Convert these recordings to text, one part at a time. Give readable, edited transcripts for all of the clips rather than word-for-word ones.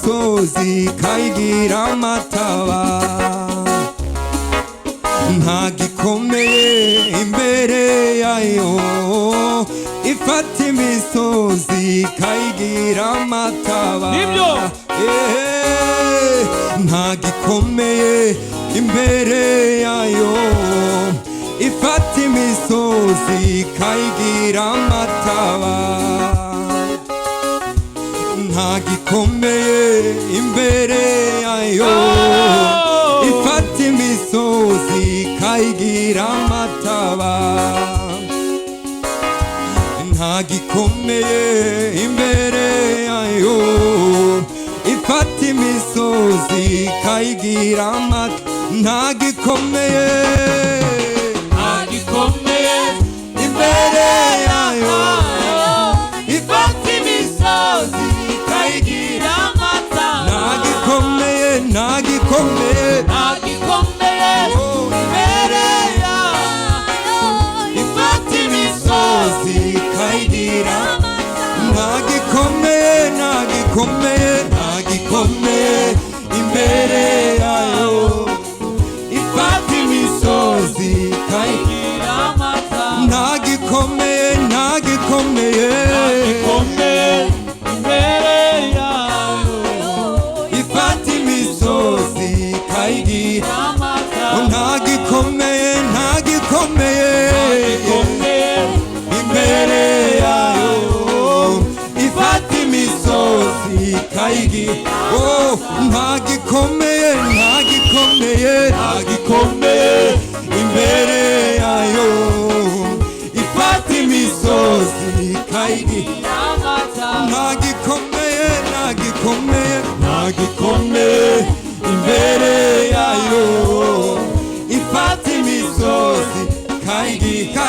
imisozi ikayigira amataba nta gikomeye imbere yayo ifata imisozi ikayigira amataba nta gikomeye imbere yayo ifata imisozi ikayigira amataba nta gikomeye imbere yayo ifata imisozi ikayigira amataba nta gikomeye imbere yayo ifata imisozi ikayigira amataba nta gikomeye imbere yayo ifata imisozi ikayigira amataba nta gikomeye imbere yayo ifata imisozi ikayigira nta gikomeye imbere yayo ifata imisozi ikayigira amataba nta gikomeye imbere yayo ifata imisozi ikayigira amataba nta gikomeye imbere yayo ifata imisozi ikayigira nta gikomeye imbere yayo ifata imisozi ikayigira nta gikomeye imbere yayo ifata imisozi ikayigira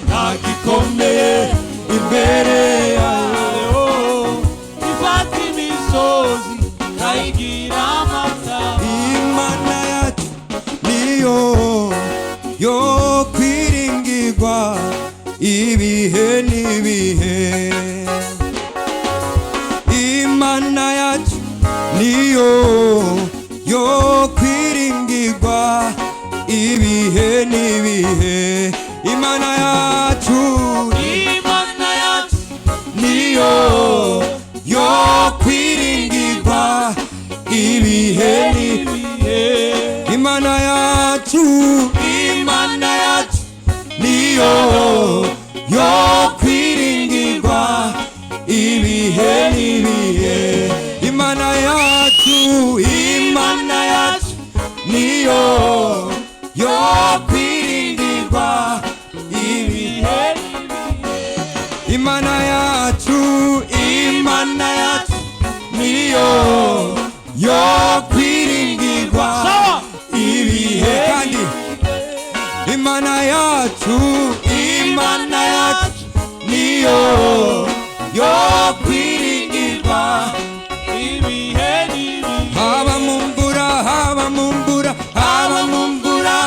nta gikomeye imbere yayo ifata imisozi ikayigira amataba Imana yacu niyo yo kwiringirwa ibihe n'ibihe Imana yacu niyo yo kwiringirwa ibihe n'ibihe Imana yacu niyo yo kwiringirwa ibihe n'ibihe Imana yacu niyo yo kwiringirwa ibihe n'ibihe Imana yacu niyo yo kwiringirwa ibihe Imana yacu niyo yo kwiringirwa ibihe kandi Imana yacu niyo yo kwiringirwa ibihe haba mu mvura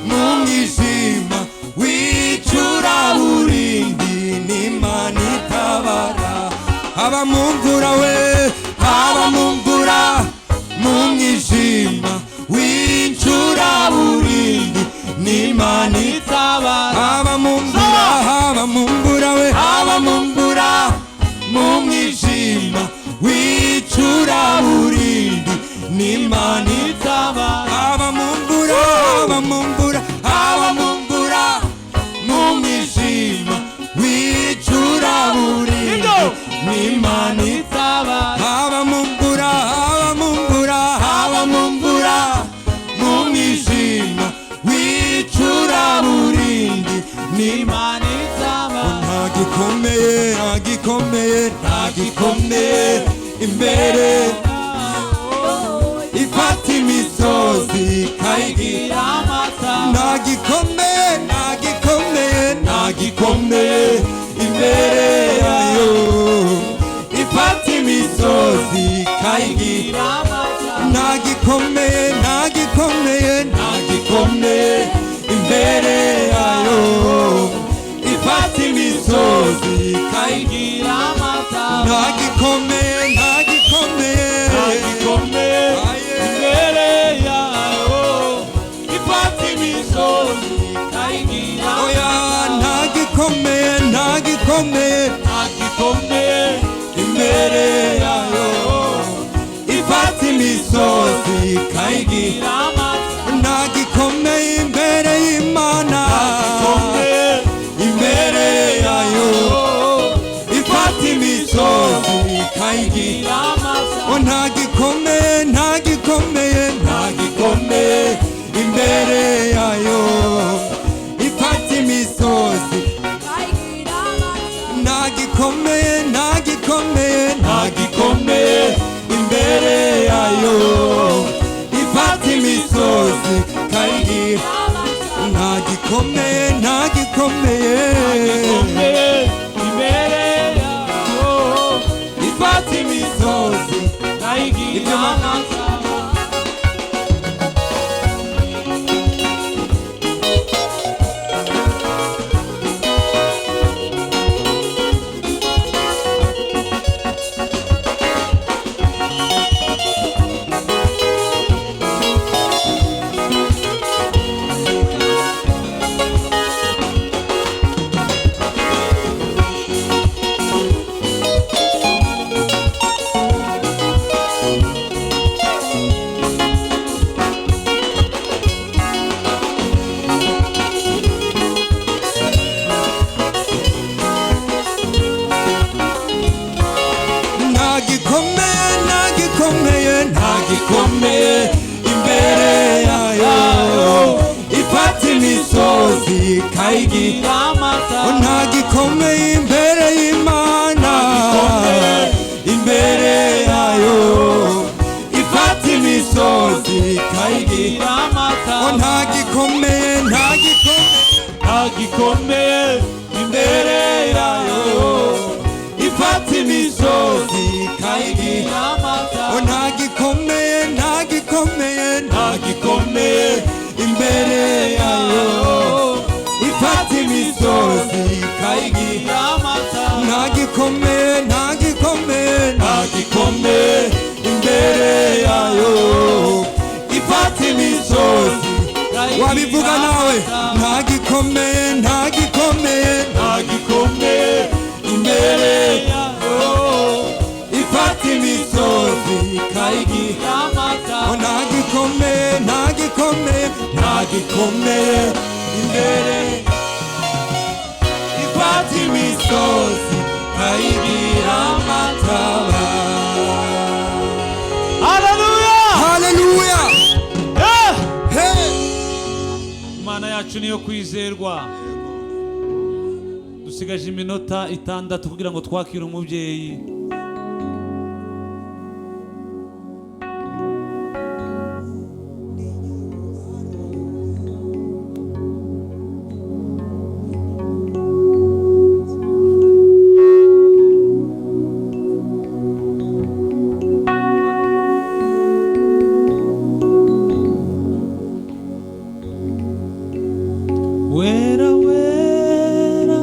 mu mwijima w'icuraburindi n'Imana itabara haba mu mvura mu mwijima w'icuraburindi n'Imana itabara haba mu mvura mu mwijima w'icuraburindi n'Imana itabara haba mu mvura mu mwijima w'icuraburindi n'Imana itabara haba mu mvura mu mwijima w'icuraburindi n'Imana itabara nta gikomeye imbere ifata imisozi ikayigira amataba nta gikomeye imbere yayo ifata imisozi ikayigira amataba nta gikomeye imbere yayo ifata imisozi ikayigira amataba ntagikomeye ntagikomeye ntagikomeye imbere yayo ifata imisozi ikayigira oya ntagikomeye ntagikomeye ntagikomeye imbere yayo ifata imisozi ikayigira ntagikomeye imbere y'Imana imbere yayo ifata imisozi ikayigira ntagikomeye ntagikomeye ntagikomeye imbere yayo ifata imisozi ntagikomeye ntagikomeye ntagikomeye imbere yayo ifata imisozi ikayigira ntagikomeye ntagikomeye imbere yayo ifata imisozi ikayigira ntagikomeye ntagikomeye ntagikomeye imbere yayo ifata imisozi ikayigira ntagikomeye imbere y'Imana imbere yayo ifata imisozi ikayigira ntagikomeye ntagikomeye imbere yayo ifata imisozi ikayigira ntagikomeye ntagikomeye ntagikomeye imbere yayo ifata imisozi ikayigira ntagikomeye ntagikomeye ntagikomeye imbere yayo ifata imisozi wabivuga nawe ntagikomeye ntagikomeye ntagikomeye imbere yayo ifata imisozi ikayigira ntagikomeye ntagikomeye ntagikomeye imbere ifata imisozi ikayigira amataba haleluya haleluya hey Imana yacu niyo kwizerwa dusigaje iminota 6 kugira ngo twakire umubyeyi wera wera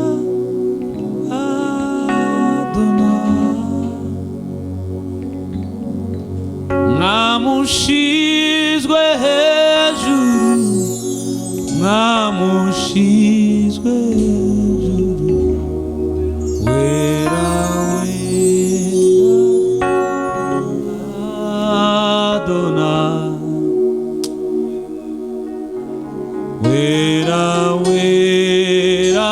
mwamushizwe hejuru mwamushizwe hejuru wera wera Adonai wera wera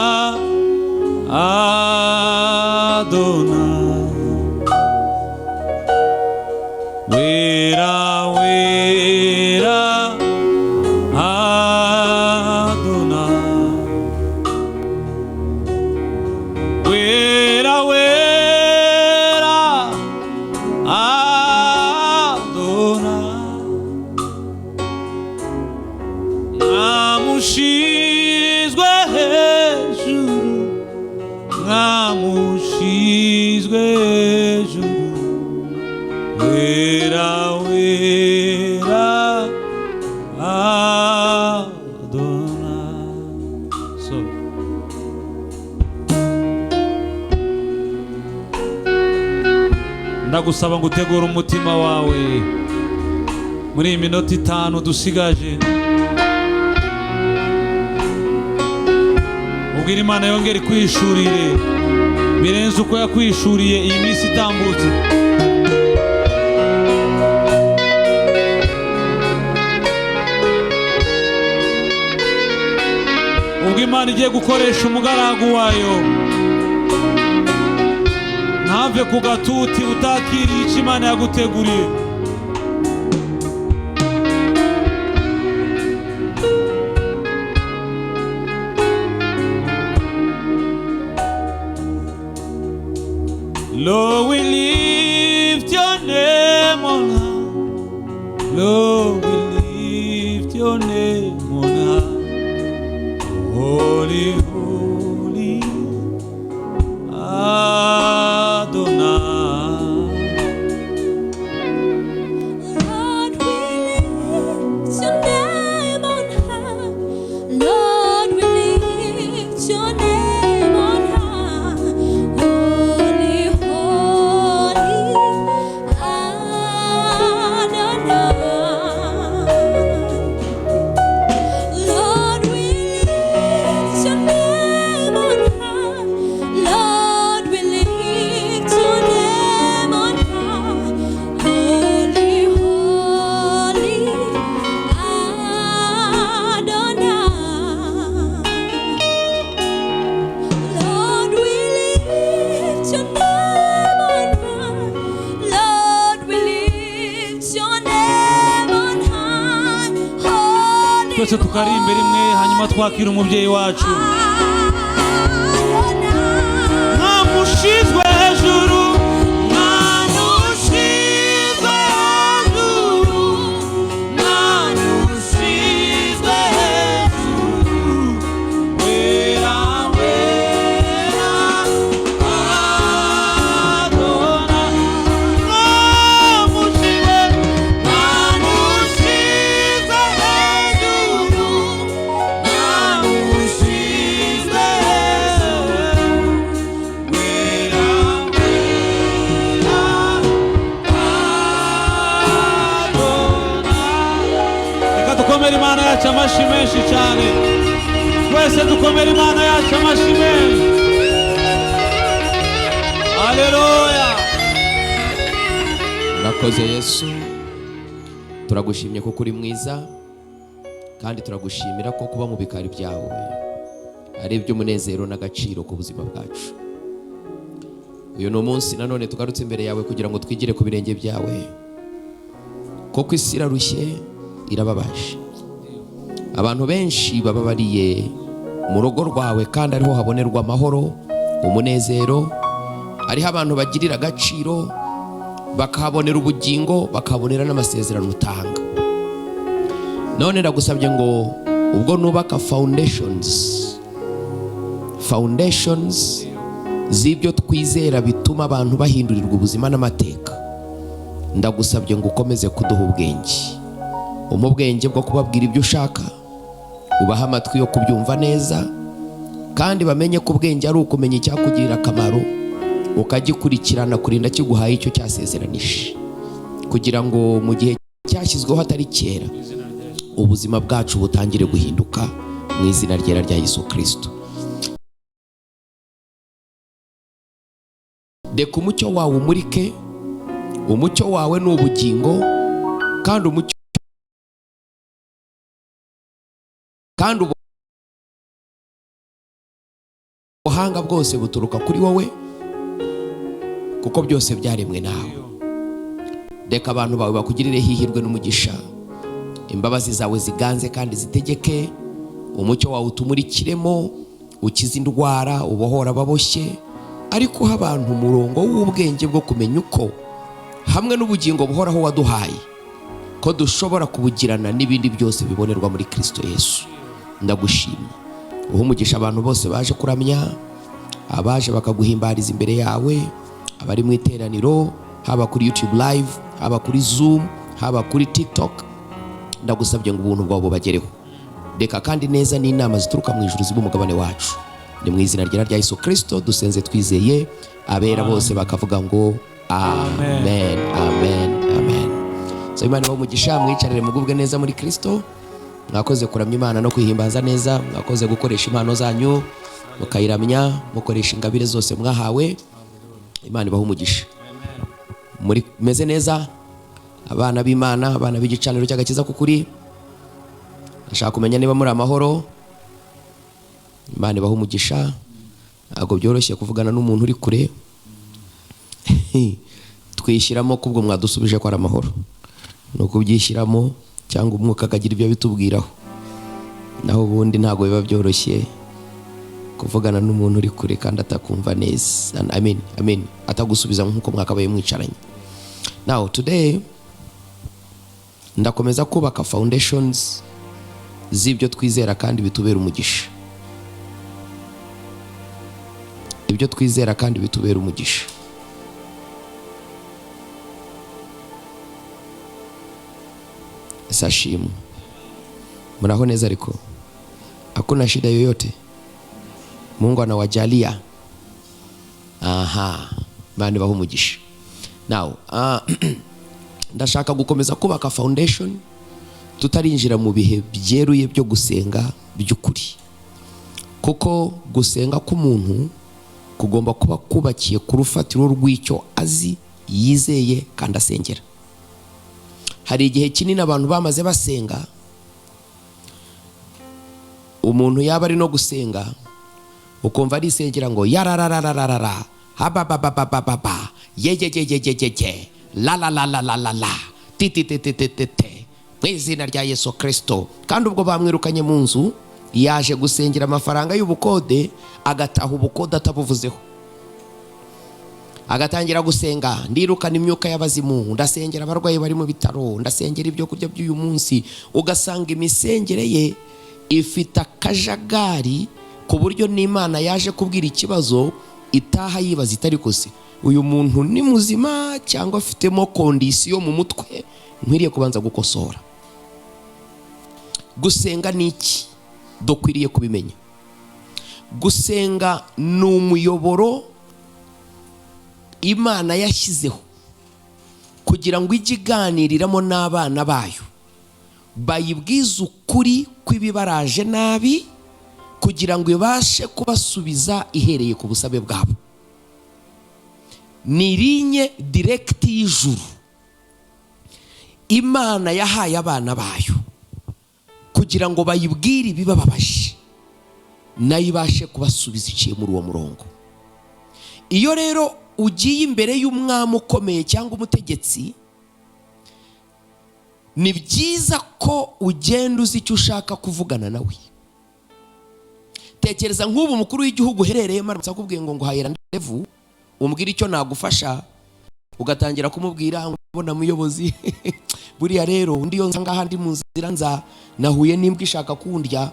Adonai wera wera Adonai wera wera Adonai mwamushizwe hejuru mwamushizwe hejuru wera wera Adonai so ndagusaba ngo utegure umutima wawe muri iyi minota 5 dusigaje. ubwira Imana yongere kwishurire birenze uko yakwishuriye iyi minsi itambutse. ubwo Imana igiye gukoresha umugaragu wayo ntave ku gatuti utakiriye icyo Imana yaguteguriye. Lord, we lift your name on high. Lord, we lift your name on high. Holy, holy Adonai. Lord, we lift your name on high. Lord, we lift your name on high. Holy, holy Adonai. Lord, we lift your name on high. Lord, we lift your name on high. Holy, holy Adonai. Lord, we lift your name on high. Lord, we lift your name on high. Holy, twese tukaririmba rimwe hanyuma twakira umubyeyi wacu. Ntamushizwe hejuru, ntamushizwe hejuru, ntamushizwe hejuru, wera wera Adonai. Ntamushizwe hejuru, ntamushizwe reka dukomere Imana yacu amashyi menshi cyane. Twese dukomere Imana yacu amashyi menshi. Haleluya. Urakoze Yesu, turagushimye kuko uri mwiza, kandi turagushimira ko kuba mu bikari byawe ari iby'umunezero n'agaciro ku buzima bwacu. Uyu ni umunsi nanone tugarutse imbere yawe kugira ngo twigire ku birenge byawe, kuko isi irarushye irababaje. Abantu benshi baba bariye mu rugo rwawe kandi ariho habonerwa amahoro, umunezero. Ariho abantu bagirira agaciro, bakahabonera ubugingo, bakahabonera n'amasezerano utanga. None ndagusabye ngo ubwo nubaka foundations z'ibyo twizera bituma abantu bahindurirwa ubuzima n'amateka, ndagusabye ngo ukomeze kuduha ubwenge, ubwenge bwo kubabwira ibyo ushaka, ubaha amatwi yo kubyumva neza, kandi bamenye ko ubwenge ari ukumenya icyakugirira akamaro, ukagikurikirana kurinda kiguhaye icyo cyasezeranije, kugira ngo mu gihe cyashyizweho atari kera ubuzima bwacu butangire guhinduka mu izina ryera rya Yesu Kristo. Deka umucyo wawe umurike, umucyo wawe ni ubugingo, kandi umucyo kandi ubuhanga bwose buturuka kuri wowe, kuko byose byaremwe nawe. Deka abantu bawe bakugirire hihirwe n'umugisha, imbabazi zawe ziganze kandi zitegeke, umucyo wawe utumurikiremo, ukiza indwara, ubohora ababoshye, ariko ha abantu umurongo w'ubwenge bwo kumenya uko hamwe n'ubugingo buhoraho waduhaye ko dushobora kubugirana n'ibindi byose bibonerwa muri Kristo Yesu. Ndagushimye, uha umugisha abantu bose baje kuramya, abaje bakaguhimbariza imbere yawe, abari mu iteraniro, haba kuri YouTube live, haba kuri Zoom, haba kuri TikTok. Ndagusabye ngo ubuntu bwawe bubagereho. Deka kandi neza n'inama zituruka mu ijuru zibe umugabane wacu. Ni mu izina rya Yesu Kristo dusenze twizeye, abera bose bakavuga ngo amen, amen, amen. So Imana ibahe umugisha, mwicarire mugubwe neza muri Kristo. Mwakoze kuramya Imana no kwihimbaza neza, mwakoze gukoresha impano zanyu mukayiramya, mukoresha ingabire zose mwahawe. Imana ibahe umugisha. Muri meze neza abana b'Imana, abana b'igicaniro cy'agakiza kukuri. Ndashaka kumenya niba muri amahoro. Imana ibahe umugisha. Ntabwo byoroshye kuvugana n'umuntu uri kure. Twishyiramo kubwo mwadusubije ko ari amahoro, no kubyishyiramo cyangwa umwuka akagira ibyo bitubwiraho. Naho ubundi ntabwo biba byoroshye kuvugana n'umuntu uri kure kandi atakumva neza. Amen. Atagusubiza nk'uko mwakabaye mwicaranye. Now today ndakomeza kubaka foundations z'ibyo twizera kandi bitubera umugisha. Ibyo twizera kandi bitubera umugisha. Sashimu. Muraho neza ariko? Hakuna shida yoyote? Mungu anawajalia. Aha. Imana ibahe umugisha. Now, ndashaka gukomeza kubaka foundation tutarinjira mu bihe byeruye byo gusenga by'ukuri. Kuko gusenga k'umuntu kugomba kuba kubakiye ku rufatiro rw'icyo azi, yizeye kandi asengera. Hari igihe kinini abantu bamaze basenga, umuntu yaba ari no gusenga ukumva ari isengera ngo yarararararara habababababa yejejejejeje la la la la la la la tititititite mu izina rya Yesu Kristo. Kandi ubwo bamwirukanye mu nzu, yaje gusengera amafaranga y'ubukode, agataha ubukode atabuvuzeho, agatangira gusenga, ndirukana imyuka y'abazimu, ndasengera abarwayi bari mu bitaro, ndasengera ibyo kurya by'uyu munsi. Ugasanga imisengere ye ifite akajagari ku buryo n'Imana yaje kubwira ikibazo itaha yibaza itari kose, uyu muntu ni muzima cyangwa afitemo kondisiyo mu mutwe nkwiriye kubanza gukosora. Gusenga ni iki? Dukwiriye kubimenya. Gusenga ni umuyoboro Imana yashyizeho kugira ngo ijye iganiriramo n'abana bayo, bayibwize ukuri kw'ibibaraje nabi, kugira ngo ibashe kubasubiza ihereye ku busabe bwabo. Ni linye direct y'ijuru Imana yahaye abana bayo kugira ngo bayibwire ibibababaje, nayo ibashe kubasubiza iciye muri uwo murongo. Iyo rero ugiye imbere y'umwami ukomeye cyangwa umutegetsi, ni byiza ko ugenda uzi icyo ushaka kuvugana nawe. Tekereza nk'ubu umukuru w'igihugu uherereyemo akubwiye ngo nguhayira ndevu, umbwira icyo nagufasha, ugatangira kumubwira mbona muyobozi buriya rero undi yo nsanga handi mu nzira nza nahuye n'imbwa ishaka kundya,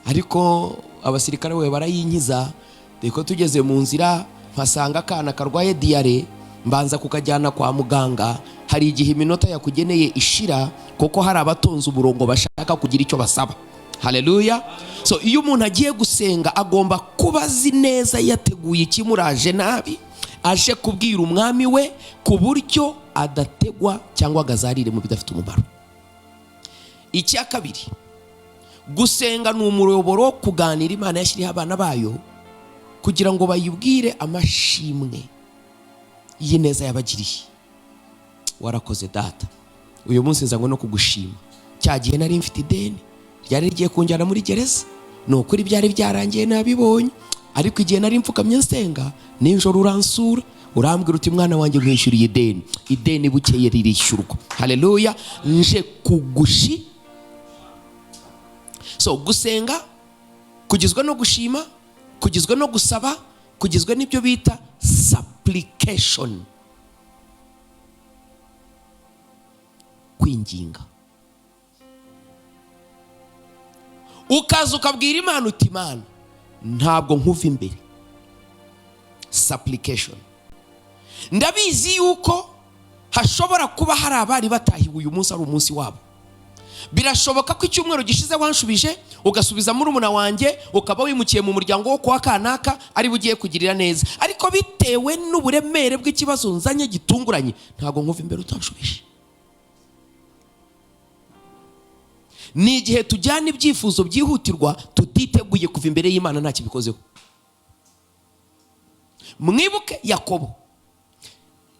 ariko abasirikare we barayinkiza, deko tugeze mu nzira mpasanga akana karwaye diare, mbanza kukajyana kwa muganga. Hari igihe iminota yakugeneye ishira kuko hari abatonze umurongo bashaka kugira icyo basaba. Haleluya. So iyo umuntu agiye gusenga agomba kuba azi neza yateguye ikimuraje nabi, aje kubwira umwami we ku buryo adategwa cyangwa agazarire mu bidafite umumaro. Icya kabiri, gusenga ni umuyoboro kuganira Imana yashyiriyeho abana bayo kugira ngo bayibwire amashimwe y'ineza yabagiriye. Warakoze data, uyu munsi nzango no kugushima. Cya gihe nari mfite ideni ryari rigiye kunjyana muri gereza, ni ukuri byari byarangiye nabibonye, ariko igihe nari mfukamye nsenga nijoro uransura, urambwira uti mwana wanjye nkwishyuriye ideni bukeye ririshyurwa. Haleluya. Nje kugushi. So gusenga kugizwe no gushima, kugizwe no gusaba, kugizwe n'ibyo bita supplication, kwinginga. Ukaza ukabwira Imana uti Imana ntabwo nkuva imbere. Supplication. Ndabizi yuko hashobora kuba hari abari batahiwe uyu munsi ari umunsi wabo. Birashoboka ko icyumweru gishize wanshubije ugasubiza murumuna wanjye, ukaba wimukiye mu muryango wo kwa kanaka ari bugiye kugirira neza, ariko bitewe n'uburemere bw'ikibazo nzanye gitunguranye ntago nkuva imbere utanshubije. Ni igihe tujyana ibyifuzo byihutirwa tutiteguye kuva imbere y'Imana nta kibikozeho. Mwibuke Yakobo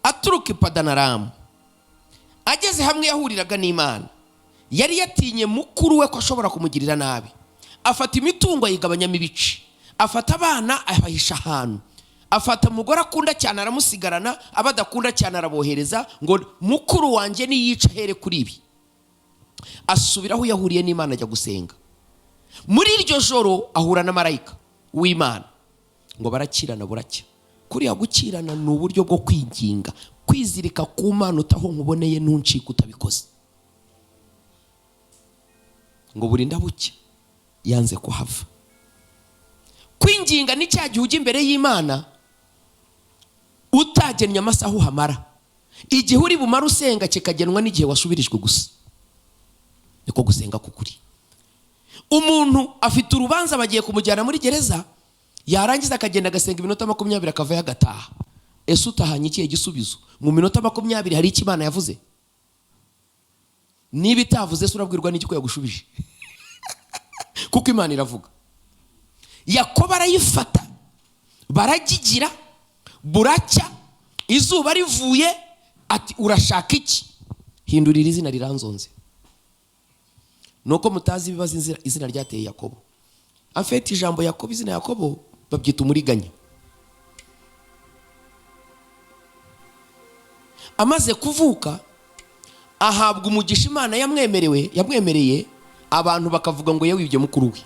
aturuka i Padanaramu, ageze hamwe yahuriraga n'Imana, yari yatinye mukuru we ko ashobora kumugirira nabi, afata imitungo ayigabanyamo ibice, afata abana abahisha ahantu, afata umugore akunda cyane aramusigarana, abadakunda cyane arabohereza ngo mukuru wanjye niyica here kuri ibi. Asubira aho yahuriye n'Imana ajya gusenga. Muri iryo joro ahura na marayika w'Imana ngo barakirana buracya. Kuriya gukirana ni uburyo bwo kwinginga, kwizirika ku Mana utaho nkuboneye ntuncika utabikoze. Ngo burinda bucya yanze kuhava. Kwinginga ni cya gihe ujya imbere y'Imana utagennye amasaha uhamara, igihe uri bumara usenga kikagenwa n'igihe wasubirijwe gusa. Niko gusenga kukuri. Umuntu afite urubanza bagiye kumujyana muri gereza, yarangiza akagenda agasenga iminota 20 akava yagataha. Ese utahanye ikihe gisubizo? Mu minota 20 hari iki Imana yavuze? Niba itavuze se urabwirwa n'iki ko yagushubije? Kuko Imana iravuga. Yakobo arayifata, baragigira, buracya, izuba rivuye, ati urashaka iki? Hindurira izina riranzonze. Nuko mutazi ibibazo izina ryateye Yakobo. Afite ijambo Yakobo, izina Yakobo babyita umuriganya. Amaze kuvuka ahabwa umugisha Imana yamwemereye, abantu bakavuga ngo yawibye mukuru we.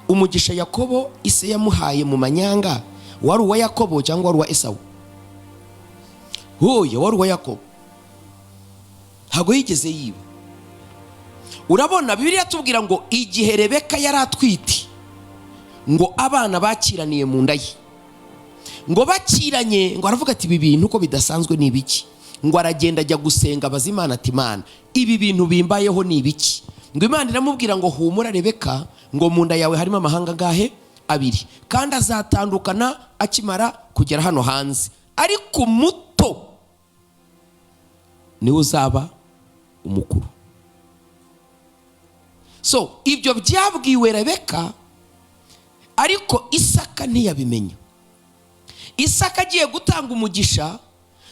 Umugisha Yakobo ise yamuhaye mu manyanga wari uwa Yakobo cyangwa wari uwa Esawu? Hoya wari uwa Yakobo. Ntago yigeze yiba. Urabona Bibiliya tubwira ngo igihe Rebeka yari atwite, ngo abana bakiraniye mu nda ye, ngo bakiranye, ngo aravuga ati ibi bintu uko bidasanzwe ni ibiki? Ngo aragenda ajya gusenga abaza Imana ati Imana, ibi bintu bimbayeho ni ibiki? Ngo Imana iramubwira ngo humura Rebeka, ngo mu nda yawe harimo amahanga gahe 2, kandi azatandukana akimara kugera hano hanze, ariko muto niwe uzaba umukuru. So ibyo byabwiwe Rebeka, ariko Isaka ntiyabimenya. Isaka agiye gutanga umugisha,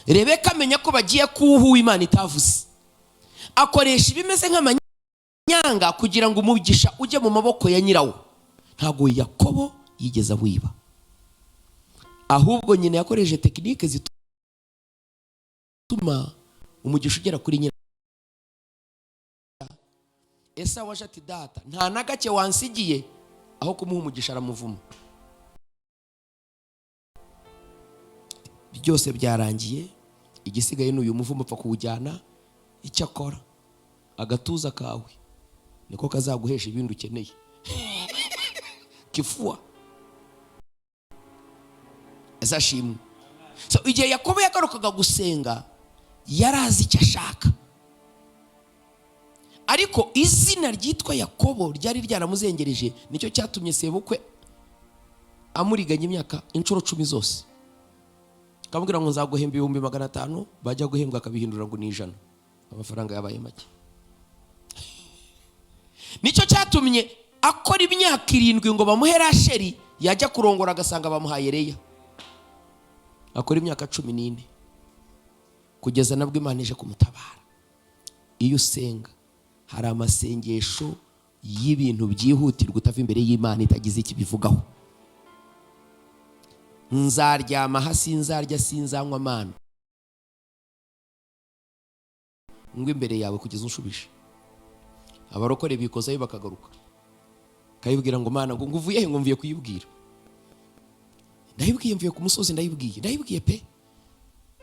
Rebeka amenya ko bagiye kuwuha Imana itavuze, akoresha ibimeze nk'amanyanga kugira ngo umugisha ujye mu maboko ya nyirawo. Ntago Yakobo yigeze wiba, ahubwo nyine yakoresheje tekinike zituma umugisha ugera kuri nyirawo. Esawu aje ati data nta nagake wansigiye, aho kumuha umugisha aramuvuma. Byose byarangiye, igisigaye n'uyu muvumo upfa kuwujyana. Icyo akora agatuza kawe niko kazaguhesha ibindi ukeneye. Kifua azashimwe. So igihe Yakobo yagarukaga gusenga yarazi icyo ashaka, ariko izina ryitwa Yakobo ryari ryaramuzengereje. Nicyo cyatumye sebukwe amuriganya imyaka inshuro 10 zose, kamubwira ngo nzaguhemba 500, bajya guhembwa akabihindura ngo ni 100, amafaranga yabaye make. Nicyo cyatumye akora imyaka 7 ngo bamuhe Rasheli, yajya kurongora agasanga bamuhaye Leya. Akora imyaka 14 kugeza nabwo Imana ije kumutabara. Iyo usenga hari amasengesho y'ibintu byihutirwa utava imbere y'Imana itagize ikibivugaho. Nzaryama hasi, nzarya sinzanywa amana, ngo imbere yawe kugeza unshubije. Abarokore bikozayo bakagaruka, kayibwira ngo Mana ngo nguvuye he? Ngo mvuye kuyibwira. Ndayibwiye mvuye ku musozi, ndayibwiye pe.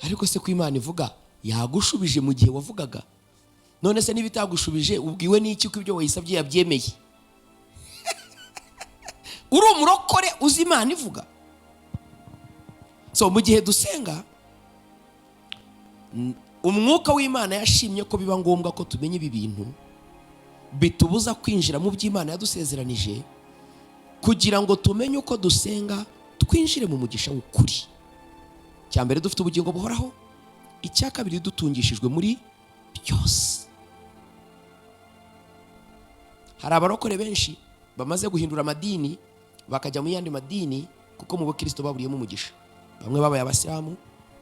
Ariko se ko Imana ivuga yagushubije mu gihe wavugaga, none se niba itagushubije ubwiwe n'iki ko ibyo wayisabye yabyemeye? Uri umurokore uzi Imana ivuga. So mu gihe dusenga, umwuka w'Imana yashimye ko biba ngombwa ko tumenya ibi bintu bitubuza kwinjira mu by'Imana yadusezeranije, kugira ngo tumenye uko dusenga twinjire mu mugisha w'ukuri. Cya mbere dufite ubugingo buhoraho, icya kabiri dutungishijwe muri byose. Hari abarokore benshi bamaze guhindura amadini bakajya mu yandi madini, kuko mu Bukristo baburiyemo umugisha. Bamwe babaye abasilamu,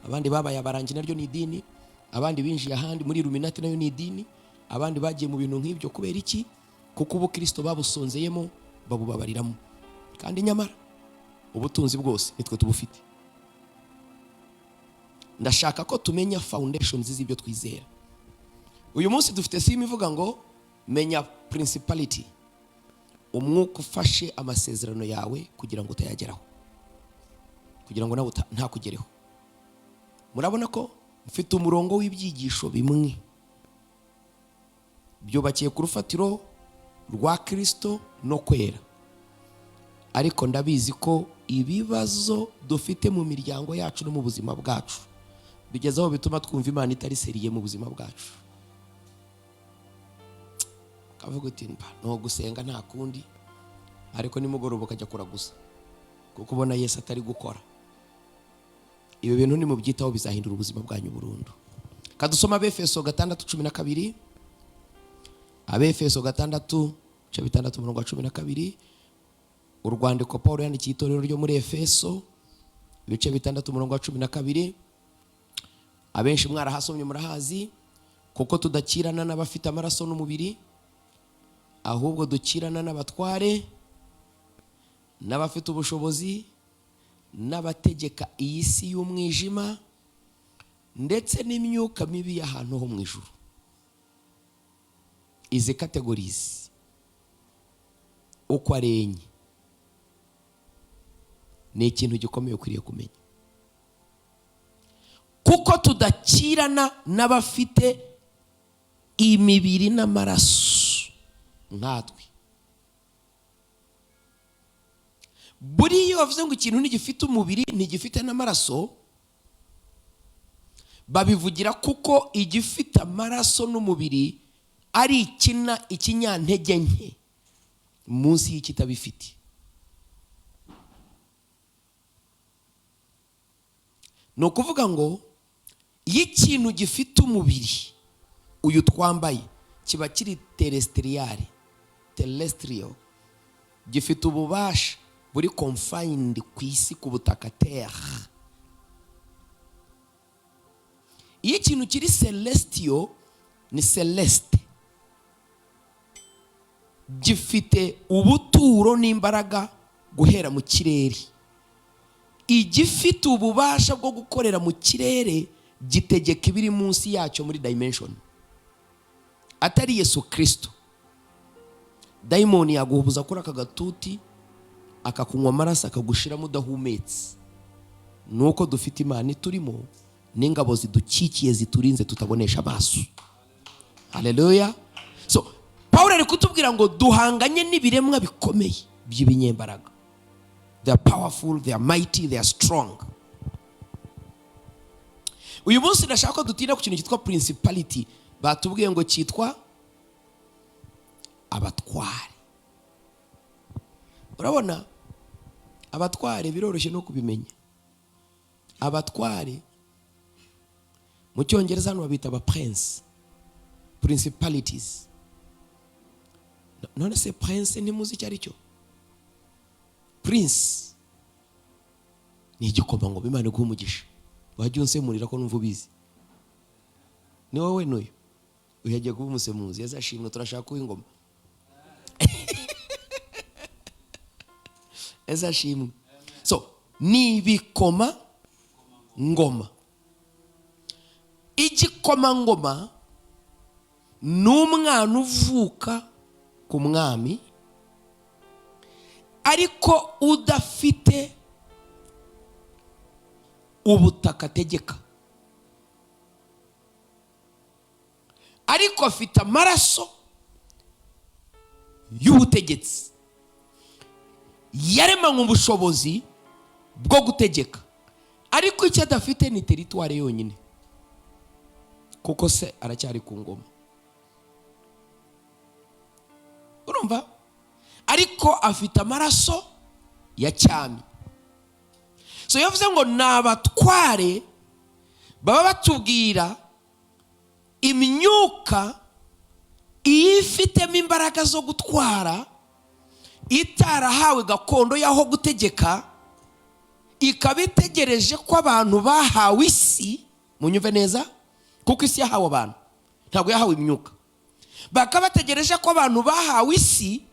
abandi babaye abarangi, naryo ni idini, abandi binjiye ahandi muri Illuminati, nayo ni idini, abandi bagiye mu bintu nk'ibyo. Kubera iki? Kuko Ubukristo babusonzeyemo, babubabariramo. Kandi nyamara ubutunzi bwose nitwe tubufite. Ndashaka ko tumenya foundations z'ibyo twizera. Uyu munsi dufite simu ivuga ngo menya principality, umwuka ufashe amasezerano yawe kugira ngo utayageraho, kugira ngo nawe ntakugereho. Murabona ko mfite umurongo w'ibyigisho bimwe byubakiye ku rufatiro rwa Kristo no kwera, ariko ndabizi ko ibibazo dufite mu miryango yacu no mu buzima bwacu bigezaho bituma twumva Imana itari seriye mu buzima bwacu. Kavuga uti no gusenga nta kundi, ariko nimugoroba ukajya kuragusa kuko ubona Yesu atari gukora. Ibi bintu ni mu byitaho bizahindura ubuzima bwanyu burundu. Kadusoma Abefeso 6:12. Abefeso 6:12. Urwandiko Paulo yandikiye itorero ryo muri Efeso, ibice 6:12. Abenshi mwarahasomye murahazi, kuko tudakirana n'abafite amaraso n'umubiri, ahubwo dukirana n'abatware, n'abafite ubushobozi, n'abategeka iyi si y'umwijima, ndetse n'imyuka mibi y'ahantu ho mu ijuru. Izi categories uko ari enye ni ikintu gikomeye ukwiriye kumenya, kuko tudakirana n'abafite imibiri n'amaraso nkatwe. Buriya bavuze ngo ikintu ntigifite umubiri ntigifite n'amaraso, babivugira kuko igifite amaraso n'umubiri ari ikinyantege nke munsi y'ikitabifite. Ni ukuvuga ngo iyo ikintu gifite umubiri uyu twambaye kiba kiri terrestrial, gifite ububasha buri confined ku isi, ku butaka terre. Iyo ikintu kiri celestial ni celeste, gifite ubuturo n'imbaraga guhera mu kirere. Igifite ububasha bwo gukorera mu kirere gitegeka ibiri munsi yacyo muri dimension. Atari Yesu Kristo, daimoni yaguhubuza kuri aka gatuti akakunywa amaraso akagushiramo udahumetse. Nuko dufite Imana iturimo n'ingabo zidukikiye ziturinze tutabonesha amaso. Haleluya. So Paulo ari kutubwira ngo duhanganye n'ibiremwa bikomeye by'ibinyembaraga. They are powerful, they are mighty, they are strong. Uyu munsi ndashaka ko dutinda ku kintu cyitwa principality. Batubwiye ngo cyitwa abatware. Urabona abatware biroroshye no kubimenya. Abatware mu Cyongereza hano babita aba prince, principalities. None se prince ni muzi cyari cyo? Prince ni igikomangoma Imana iguha umugisha. Wajya unsemurira ko numva ubizi. Ni wowe n'uyu uyagiye kuba umusemuzi, yazashimwe turashaka ku ingoma. Yazashimwe. So ni bikoma ngoma. Igikomangoma n'umwana uvuka ku mwami, ariko udafite ubutaka ategeka, ariko afite amaraso y'ubutegetsi, yaremanywe ubushobozi bwo gutegeka, ariko icyo adafite ni teritwari yonyine, kuko se aracyari ku ngoma. urumva, ariko afite amaraso ya cyami. So yavuze ngo ni abatware baba batubwira imyuka iyo ifitemo imbaraga zo gutwara, itarahawe gakondo y'aho gutegeka, ikaba itegereje ko abantu bahawe isi. Munyumve neza, kuko isi yahawe abantu, ntabwo yahawe imyuka. Bakaba bategereje ko abantu bahawe isi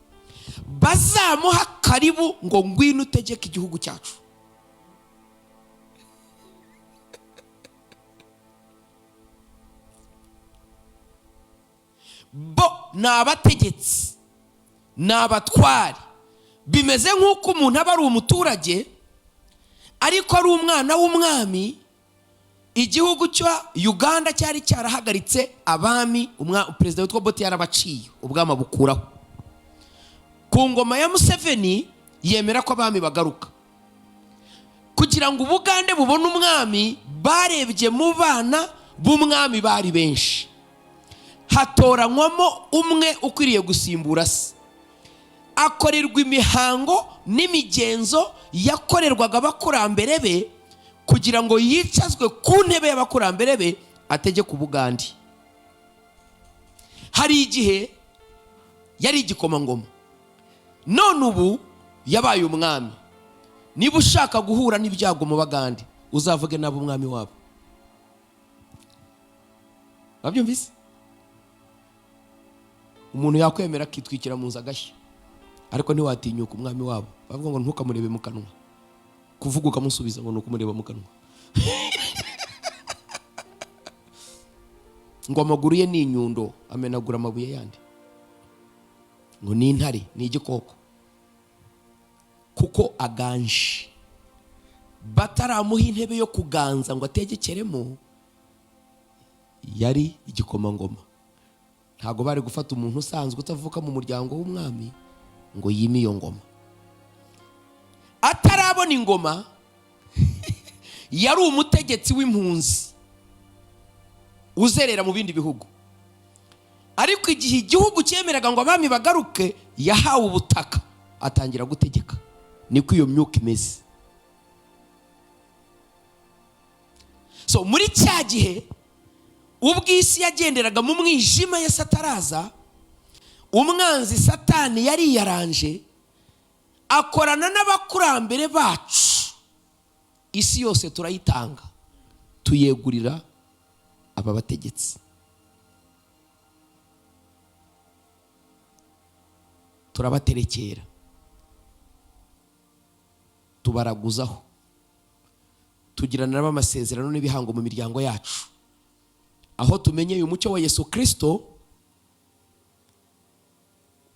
bazamuha karibu ngo ngwino utegeke igihugu cyacu. Bo ni abategetsi, ni abatwari. Bimeze nk'uko umuntu aba ari umuturage ariko ari umwana w'umwami. Igihugu cya Uganda cyari cyarahagaritse abami, perezida witwa Obote yarabaciye, ubwami bukuraho. Ku ngoma ya Museveni yemera ko abami bagaruka. Kugira ngo Ubugande bubone umwami, barebye mu bana b'umwami bari benshi, hatoranywamo umwe ukwiriye gusimbura se. Akorerwa imihango n'imigenzo yakorerwaga abakurambere be, kugira ngo yicazwe ku ntebe y'abakurambere be ategeke Ubugande. Hari igihe yari igikomangoma, none ubu yabaye umwami. Niba ushaka guhura n'ibyago mu Bagande, uzavuge nabo umwami wabo. Babyumvise? Umuntu yakwemera akitwikira mu nzu agashya, ariko ntiwatinyuka umwami wabo. Bavuga ngo ntukamurebe mu kanwa, kuvuga ukamusubiza ngo nukumureba mu kanwa. Ngo amaguru ye ni inyundo, amenagura amabuye yandi. Ngo ni intare, ni igikoko, kuko aganje. Bataramuha intebe yo kuganza ngo ategekeremo, yari igikomangoma. Ntago bari gufata umuntu usanzwe utavuka mu muryango w'umwami ngo yime iyo ngoma. Atarabona ingoma, yari umutegetsi w'impunzi uzerera mu bindi bihugu. Ariko igihe igihugu cyemeraga ngo abami bagaruke, yahawe ubutaka, atangira gutegeka. Niko iyo myuka imeze. So muri cya gihe ubw'isi yagenderaga mu mwijima ya Sataraza, umwanzi Satani yari yaranje akorana n'abakurambere bacu. Isi yose turayitanga, tuyegurira aba bategetsi. Turabaterekera, tubaraguzaho, tugirana nabo amasezerano n'ibihango mu miryango yacu. Aho tumenyeye umucyo wa Yesu Kristo,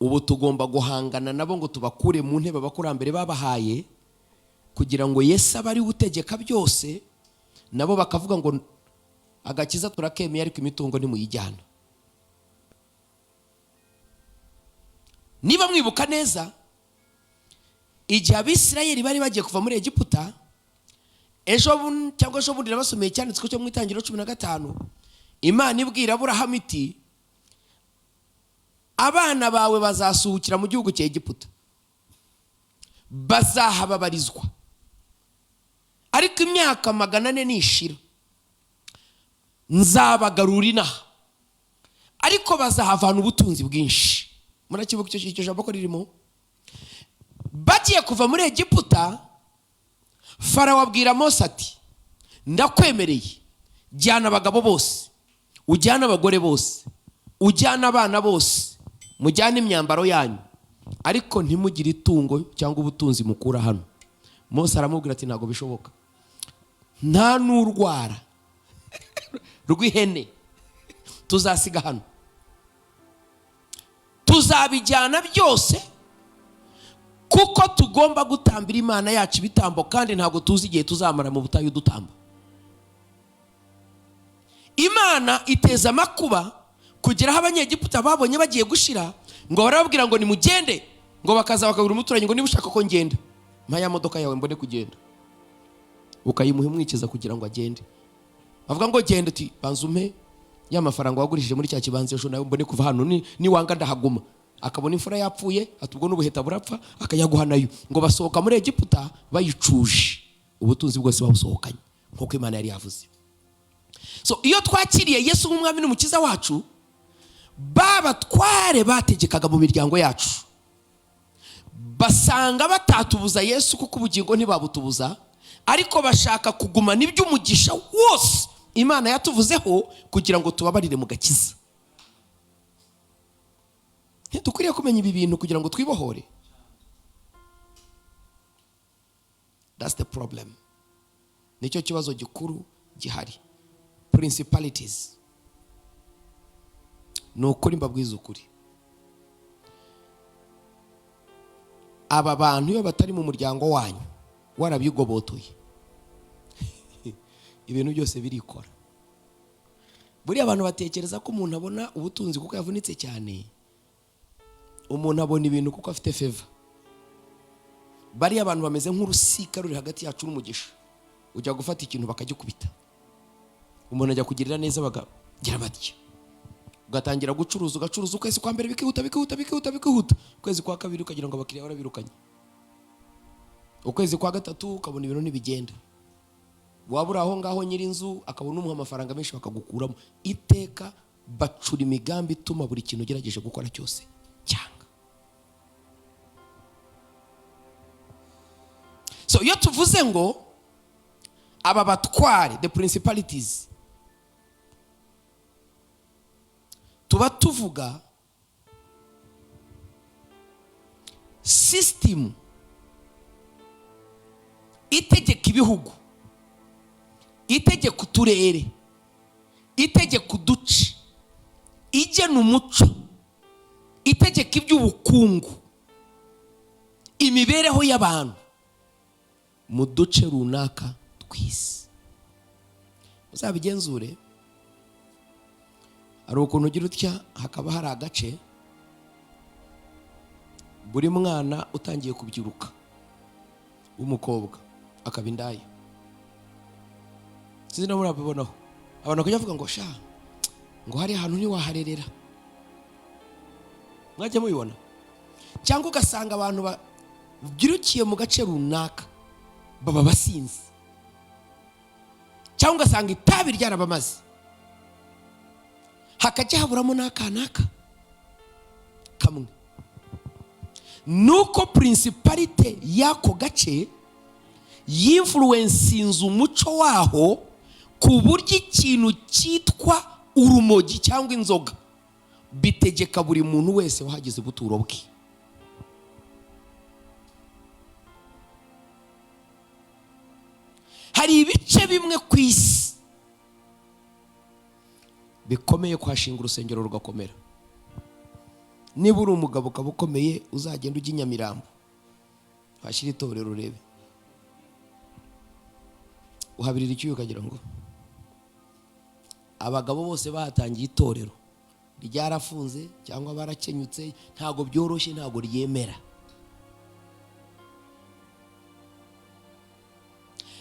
ubu tugomba guhangana nabo ngo tubakure mu ntebe abakurambere babahaye, kugira ngo Yesu abe ari utegeka byose. Nabo bakavuga ngo agakiza turakemeye, ariko imitungo ntimuyijyana. Niba mwibuka neza, igihe Abisirayeli bari bagiye kuva muri Egiputa, ejo bundi nabasomeye cyanditswe cyo mu Itangiriro 15, Imana ibwira Aburahamu iti, abana bawe bazasuhukira mu gihugu cya Egiputa, bazahababarizwa, ariko imyaka 400 nishira, nzabagarura inaha, ariko bazahavana ubutunzi bwinshi. Murakibuka icyo jambo ko ririmo? Bagiye kuva muri Egiputa, Farawo abwira Mose ati, ndakwemereye, jyana abagabo bose, ujyana abagore bose, ujyana abana bose, mujyana imyambaro yanyu, ariko ntimugire itungo cyangwa ubutunzi mukura hano. Mose aramubwira ati, ntago bishoboka, nta n'urwara rw'ihene tuzasiga hano, tuzabijyana byose, kuko tugomba gutambira Imana yacu ibitambo, kandi ntago tuzi igihe tuzamara mu butayu dutamba. Imana iteza amakuba kugira aho Abanyegiputa babonye bagiye gushira, ngo barababwira ngo nimugende, ngo bakaza bakabura umuturanyi ngo niba ushaka ko ngenda, mpa ya modoka yawe mbone kugenda. Ukayimuha umwikiza kugira ngo agende. Bavuga ngo genda, uti banza umpe ya mafaranga wagurishije muri cya kibanza ejo nawe mbone kuva hano, ni wanga ndahaguma. akabona imfura yapfuye, ati ubwo n'ubuheta burapfa, akajya guhanayo. Ngo basohoka muri Egiputa bayicuje, ubutunzi bwose babusohokanye nk'uko Imana yari yavuze. So iyo twakiriye Yesu nk'umwami n'umukiza wacu, babatware bategekaga mu miryango yacu basanga batatubuza Yesu kuko ubugingo ntibabutubuza, ariko bashaka kugumana iby'umugisha wose Imana yatuvuzeho kugira ngo tubabarire mu gakiza. Ntidukwiriye kumenya ibi bintu kugira ngo twibohore. That's the problem. Nicyo kibazo gikuru gihari. Principalities. Nukuri mbabwiza ukuri. Aba bantu iyo batari mu muryango wanyu warabigobotoye, ibintu byose birikora. Buriya abantu batekereza ko umuntu abona ubutunzi kuko yavunitse cyane. Umuntu abona ibintu kuko afite favor. Bariya abantu bameze nk'urusika ruri hagati yacu n'umugisha. Ujya gufata ikintu bakagikubita. Umuntu ajya kugirira neza bagagira batya. Ugatangira gucuruza, ugacuruza ukwezi kwa mbere bikihuta. Ukwezi kwa kabiri ukagira ngo abakiriya barabirukanye. Ukwezi kwa gatatu ukabona ibintu ntibigenda. Wabura aho ngaho nyiri inzu akabona umuha amafaranga menshi bakagukuramo. Iteka bacura imigambi ituma buri kintu ugerageje gukora cyose cyanga. So iyo tuvuze ngo aba batware, the principalities, tuba tuvuga system itegeka ibihugu, itegeka uturere, itegeka uduce, igena umuco, itegeka iby'ubukungu, imibereho y'abantu mu duce runaka tw'isi. Uzabigenzure, hari ukuntu ugira utya, hakaba hari agace buri mwana utangiye kubyiruka w'umukobwa akaba indaya. Sinzi na murabibonaho, abantu bakajya bavuga ngo sha, ngo hari ahantu ntiwaharerera. Mwajya mubibona? Cyangwa ugasanga abantu babyirukiye mu gace runaka baba basinzi, cyangwa ugasanga itabi ryarabamaze, hakajya haburamo n'akanaka kamwe. Nuko principalite y'ako gace y'influencinze umuco waho ku buryo ikintu cyitwa urumogi cyangwa inzoga bitegeka buri muntu wese wahagize ubuturo bwe. Hari ibice bimwe ku isi bikomeye kuhashinga urusengero rugakomera. Niba uri umugabo ukaba ukomeye, uzagenda ujya i Nyamirambo hashyira itorero urebe, uhabirira icyuya ukagira ngo abagabo bose bahatangiye itorero ryarafunze cyangwa barakenyutse. Ntago byoroshye, ntago ryemera.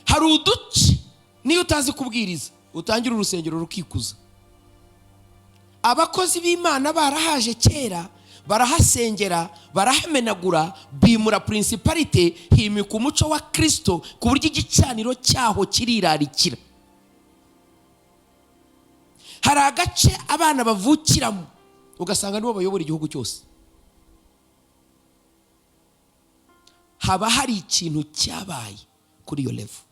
Hari uduce niyo utazi kubwiriza utangira urusengero rukikuza. Abakozi b'Imana barahaje kera, barahasengera, barahamenagura, bimura principalite, himika umuco wa Kristo ku buryo igicaniro cyaho kirirarikira. Hari agace abana bavukiramo ugasanga nibo bayobora igihugu cyose. Haba hari ikintu cyabaye kuri iyo level.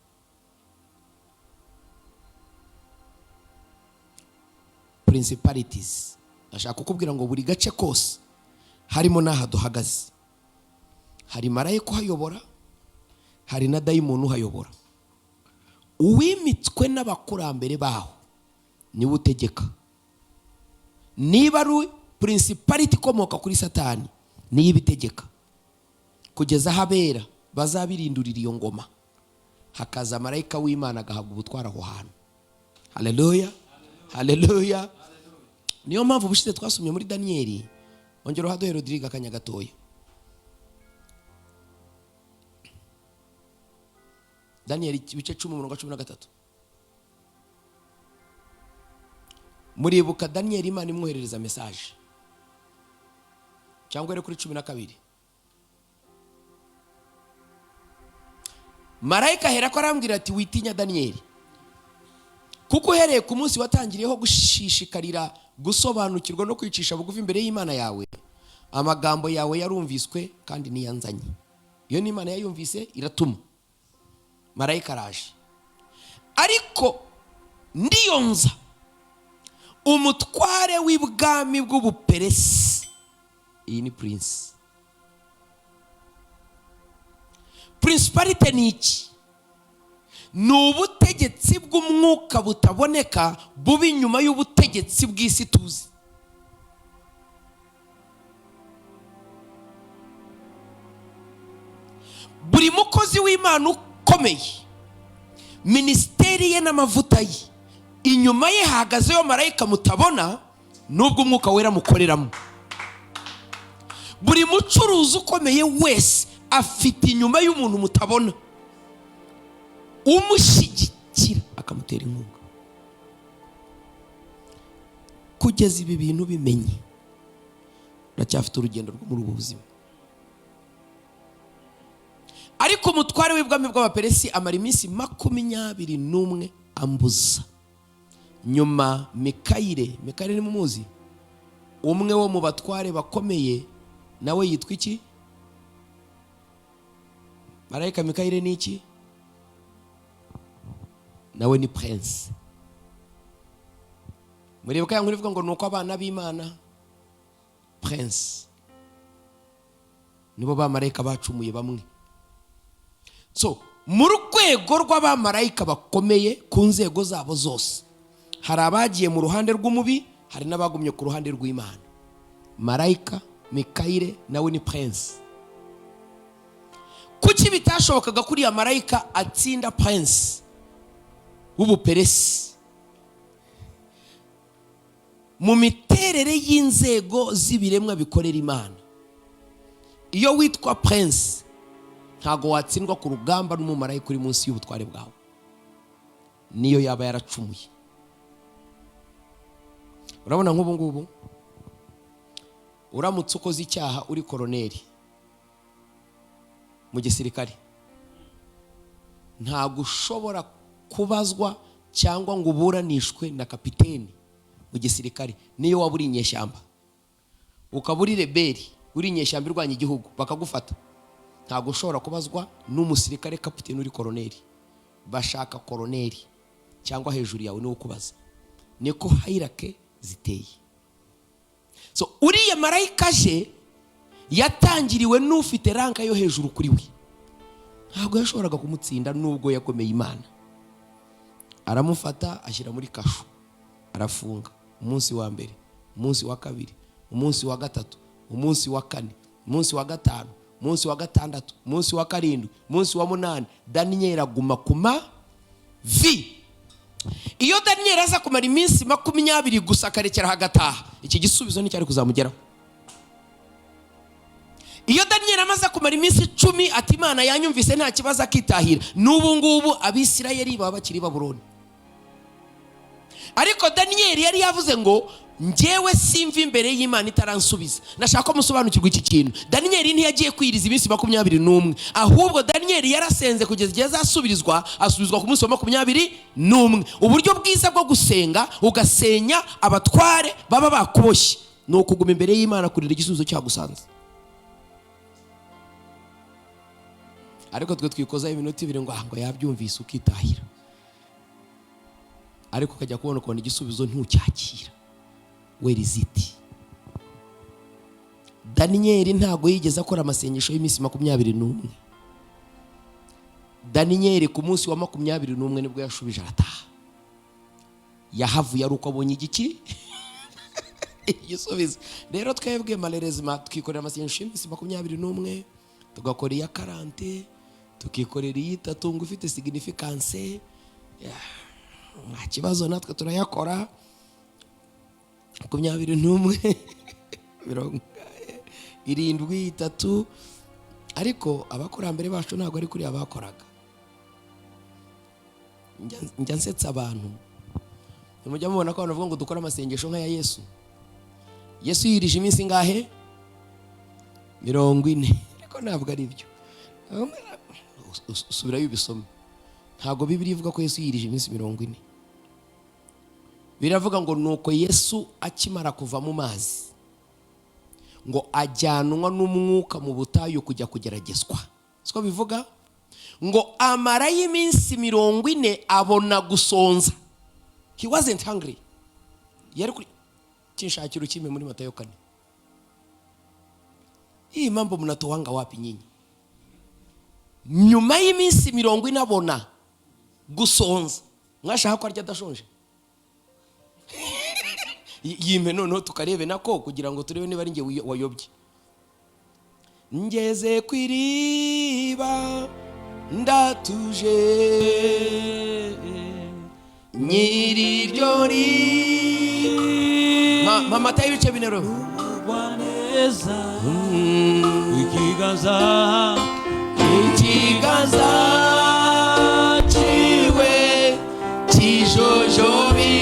Principalities, ashaka kukubwira ngo buri gace kose harimo n'aha duhagaze, hari marayika uhayobora, hari na dayimoni uhayobora. Uwimitswe n'abakurambere baho niwe utegeka. Niba ari principality ikomoka kuri Satani, niyo ibitegeka kugeza aho abera bazabirindurira iyo ngoma, hakaza marayika w'Imana agahabwa ubutwara aho hantu. Haleluya, haleluya. Niyo mpamvu bushize twasomye muri Danieli, ongera haduhe Rodrigue akanya gatoya. Danieli ibice 10:13. Muribuka Danieli Imana imwoherereza message cyangwa ere kuri 12. Marayika ahera ko arambwira ati witinya Daniyeli, kuko uhereye ku munsi watangiriyeho gushishikarira gusobanukirwa no kwicisha bugufi imbere y'Imana yawe, amagambo yawe yarumviswe kandi niyanzanye. Iyo ni Imana yayumvise iratuma marayika araje. Ariko ndiyonza umutware w'ibwami bw'Ubuperesi. Iyi ni prince. Principality ni iki? Ni ubutegetsi bw'umwuka butaboneka buba inyuma y'ubutegetsi bw'isi tuzi. Buri mukozi w'Imana ukomeye, ministeri ye n'amavuta ye, inyuma ye hahagazeyo marayika mutabona nubwo umwuka wera mukoreramo. Buri mucuruzi ukomeye wese afite inyuma y'umuntu mutabona umushyigikira akamutera inkunga. Kugeza ibi bintu bimenye, uracyafite urugendo rwo muri ubu buzima. Ariko umutware w'ibwami bw'Abaperesi amara iminsi 21 ambuza. Nyuma Mikayire ni mumuzi, umwe wo mu batware bakomeye, nawe yitwa iki? Marayika Mikayire ni iki? Nawe ni prince. Muribuka ya nkuru ivuga ngo nuko abana b'Imana prince nibo bamarayika bacumuye bamwe. So mu rwego rw'abamarayika bakomeye ku nzego zabo zose, hari abagiye mu ruhande rw'umubi, hari n'abagumye ku ruhande rw'Imana. Marayika Mikayire nawe ni prince. Kuki bitashobokaga kuri ya marayika atsinda prince w'Ubuperesi? Mu miterere y'inzego z'ibiremwa bikorera Imana, iyo witwa prince ntago watsindwa ku rugamba n'umumarayika uri munsi y'ubutware bwawe, niyo yaba yaracumuye. Urabona nk'ubu ngubu uramutse ukoze icyaha uri koroneri mu gisirikare, ntago ushobora kubazwa cyangwa ngo uburanishwe na kapiteni mu gisirikare. Niyo waba uri inyeshyamba, ukaba uri rebeli, uri inyeshyamba irwanya igihugu, bakagufata, ntago ushobora kubazwa n'umusirikare kapiteni uri koroneri. Bashaka koroneri cyangwa hejuru yawe niwe ukubaza. Niko hierarchy ziteye. So uriya marayika je yatangiriwe n'ufite ranka yo hejuru kuri we, ntago yashoboraga kumutsinda nubwo yakomeye Imana. Aramufata ashyira muri kasho, arafunga umunsi wa mbere, umunsi wa kabiri, umunsi wa gatatu, umunsi wa kane, umunsi wa gatanu, umunsi wa gatandatu, umunsi wa karindwi, umunsi wa munani. Daniyeli aguma kuma vi. Iyo Daniyeli aza kumara iminsi 20 gusa akarekera hagataha, iki gisubizo nticyari kuzamugeraho. Iyo Daniyeli amaze kumara iminsi 10 ati Imana yanyumvise nta kibazo akitahira, n'ubu ngubu Abisirayeli baba bakiri Babuloni. Ariko Daniyeli yari yavuze ngo njyewe simva imbere y'Imana itaransubiza. Nashaka ko musobanukirwa iki kintu. Daniyeli ntiyagiye kwiriza iminsi 21, ahubwo Daniyeli yarasenze kugeza igihe azasubirizwa, asubizwa ku munsi wa 21. Uburyo bwiza bwo gusenga ugasenya abatware baba bakuboshye ni ukuguma imbere y'Imana kurira igisubizo cyagusanze. Ariko twe twikoza iminota 2 ngo yabyumvise ukitahira, ariko kajya kubona ko igisubizo ntucyakira. Where is it? Daniyeli ntago yigeze akora amasengesho y'iminsi 21. Daniyeli ku munsi wa 21 nibwo yashubije arataha. Yahavuye ari uko abonye igiki igisubizo. Rero twebwe malheureusement twikorera amasengesho y'iminsi 21, tugakora iya 40, tukikorera iyi 3 ngo ifite significance. Nta kibazo natwe turayakora 21 73. Ariko abakurambere bacu ntabwo ari kuri abakoraga. Njya nsetsa abantu, mujya mubona ko abantu bavuga ngo dukora amasengesho nka ya Yesu. Yesu yirije iminsi ngahe? 40 ariko ntabwo ari byo. Usubirayo ubisome. Ntabwo Bibiliya ivuga ko Yesu yirije iminsi 40. Biravuga ngo nuko Yesu akimara kuva mu mazi ngo ajyanwa n'umwuka mu butayu kujya kugeragezwa. Siko bivuga ngo amara y'iminsi 40 abona gusonza. He wasn't hungry. Yari kuri kinshakiro kimwe muri Matayo 4. Hii mambo mnatoanga wapi nyinyi? Nyuma y'iminsi 40 abona gusonza. Mwashaka ko arya adashonje? Yime noneho tukarebe nako kugira ngo turebe niba ari nge wayobye. Ngeze kwiriba ndatuje nyiri ryori mama tayi bice binero Waneza ikiganza chiwe chijojobi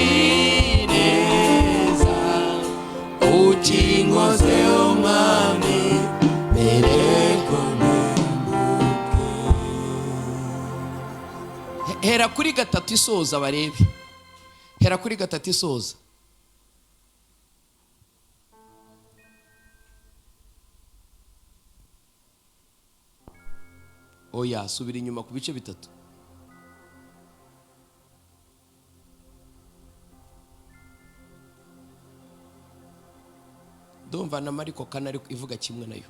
utingoze umwami mereko mbuke. Hera kuri 3 isoza barebe. Hera kuri 3 isoza. Oya subira inyuma ku bice 3. Ndumva na Mariko kanari ivuga kimwe nayo.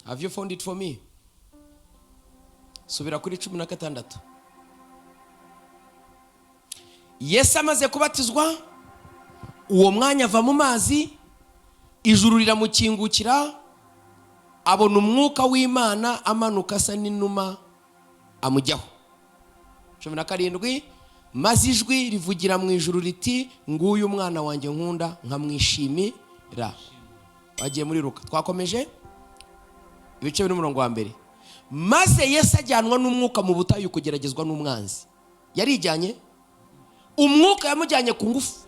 Have you found it for me? Subira kuri 16. Yesu amaze kubatizwa uwo mwanya ava mu mazi, ijuru riramukingukira, abona umwuka w'Imana amanuka asa n'inuma amujyaho. 17 maze ijwi rivugira mu ijuru riti nguyu umwana wanjye nkunda nkamwishimira. Bagiye muri Luka. Twakomeje ibice biri umurongo wa mbere. Maze Yesu ajyanwa n'umwuka mu butayu kugeragezwa n'umwanzi. Yarijyanye umwuka yamujyanye ku ngufu.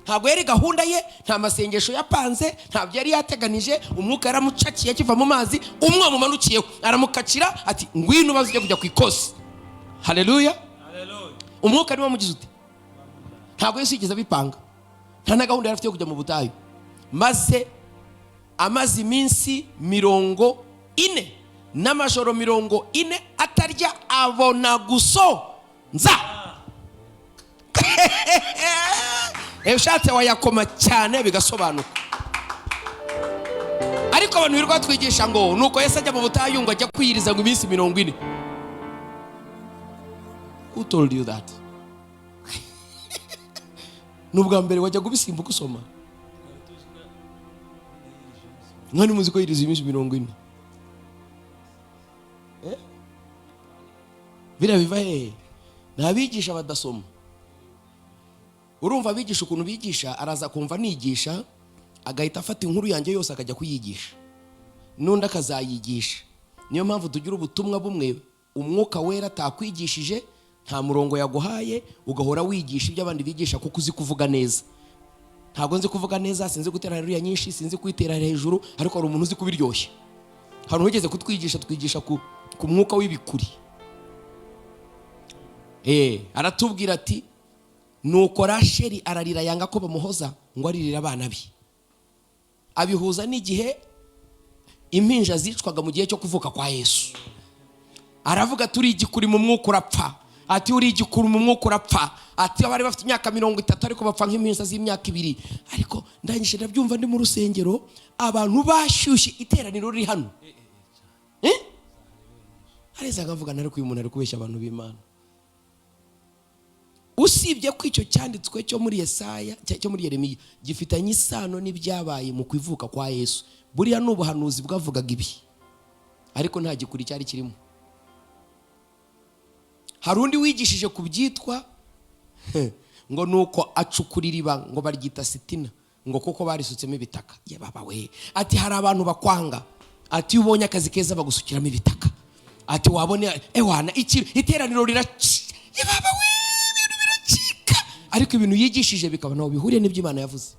Ntabwo yari gahunda ye, nta masengesho yapanze, ntabyo yari yateganije. Umwuka yaramucakiye akiva mu mazi, umwe mumanukiyeho aramukacira ati ngwino bazije kujya ku ikosi. Haleluya. Umwuka niwe mugize ute? Ntabwo Yesu yigeze bipanga. Nta na gahunda yarafite yo kujya mu butayu. Maze amazi iminsi 40 n'amajoro 40 atarya abona gusonza. Ushatse wayakoma cyane bigasobanuka. Ariko abantu birirwa twigisha ngo nuko Yesu ajya mu butayu ngo ajya kwiyiriza ngo iminsi 40. Who told you that? Nubwa mbere wajya gubisimbuka usoma. Mwani muzi ko yiriza iminsi 40. Bira biva he? Nabigisha badasoma. Urumva bigisha ukuntu bigisha, araza kumva nigisha agahita afata inkuru yanjye yose akajya kuyigisha. Nundi akazayigisha. Niyo mpamvu tugira ubutumwa bumwe umwuka wera takwigishije, nta murongo yaguhaye ugahora wigisha ibyo abandi bigisha kuko uzi kuvuga neza. Ntabwo nzi kuvuga neza, sinzi gutera haleluya nyinshi, sinzi kwitera hejuru, ariko hari umuntu uzi kubiryoshya. Hari ugeze kutwigisha twigisha ku mwuka w'ibikuri. Aratubwira ati nuko Rasheli ararira yanga ko bamuhoza ngo aririra abana be. Abihuza n'igihe impinja zicwaga mu gihe cyo kuvuka kwa Yesu. Aravuga turi igikuri mu mwuka urapfa. Ati uri igikuri mu mwuka urapfa. Ati abari bafite imyaka 30 ariko bapfa nk'impinja z'imyaka 2. Ariko ndangije ndabyumva ndi mu rusengero abantu bashyushye iteraniro riri hano. Areza akavuga nari ko uyu muntu ari kubeshya abantu b'Imana. Usibye ko icyo cyanditswe cyo muri Yesaya cyo muri Yeremiya gifitanye isano n'ibyabaye mu kwivuka kwa Yesu. Buriya n'ubuhanuzi bwavugaga ibi. Ariko nta gikuri cyari kirimo. Harundi wigishije kubyitwa ngo nuko acukurira iba ngo baryita Sitina ngo kuko barisutsemo ibitaka. Ye baba we. Ati hari abantu bakwanga. Ati ubonye akazi keza bagusukiramo ibitaka. Ati wabone ewana iteraniro riraci. Ye baba we. Ariko ibintu yigishije bikaba naho bihuriye n'ibyo Imana yavuze.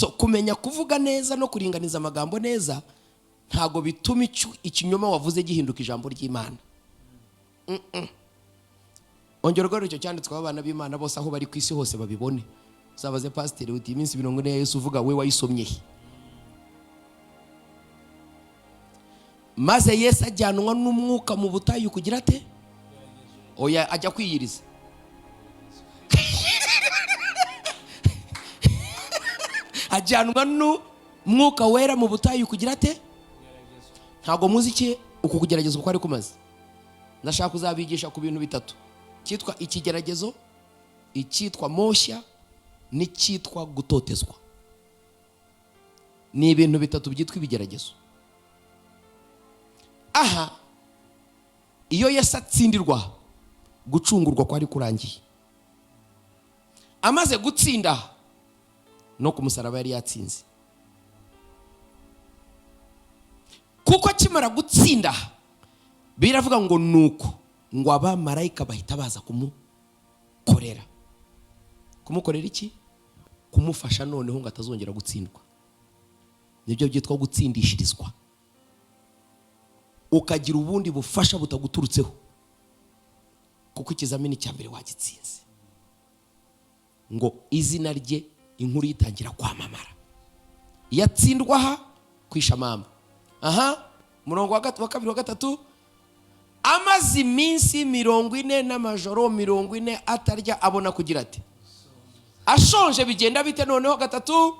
So kumenya kuvuga neza no kuringaniza amagambo neza ntago bituma ikinyoma wavuze gihinduka ijambo ry'Imana. Ongera rero icyo cyanditswe abana b'Imana bose aho bari ku isi hose babibone. Uzabaze pasiteri uti iminsi 40 ya Yesu uvuga we wayisomye he? Maze Yesu ajyanwa n'umwuka mu butayu kugira ate? Oya ajya kwiyiriza. Ajyanwa n'umwuka wera mu butayu kugira ate? Ntago muzi iki uku kugerageza uko ari kumaze. Ndashaka kuzabigisha ku bintu bitatu. Cyitwa ikigeragezo, icyitwa moshya, n'icyitwa gutotezwa. Ni ibintu bitatu byitwa ibigeragezo. Aha iyo Yesu atsindirwa gucungurwa kwari kurangiye. Amaze gutsinda no ku musaraba yari yatsinze. Kuko akimara gutsinda biravuga ngo nuko ngo abamarayika bahita baza kumukorera. Kumukorera iki? Kumufasha noneho ngo atazongera gutsindwa. Nibyo byitwa gutsindishirizwa. Ukagira ubundi bufasha butaguturutseho. Kuko ikizamini cya mbere wagitsinze. Ngo izina rye inkuru yitangira kwamamara. Yatsindwa aha kwisha mama. Aha murongo wa 2 wa 3 amazi iminsi 40 n'amajoro 40 atarya abona kugira ati ashonje bigenda bite noneho 3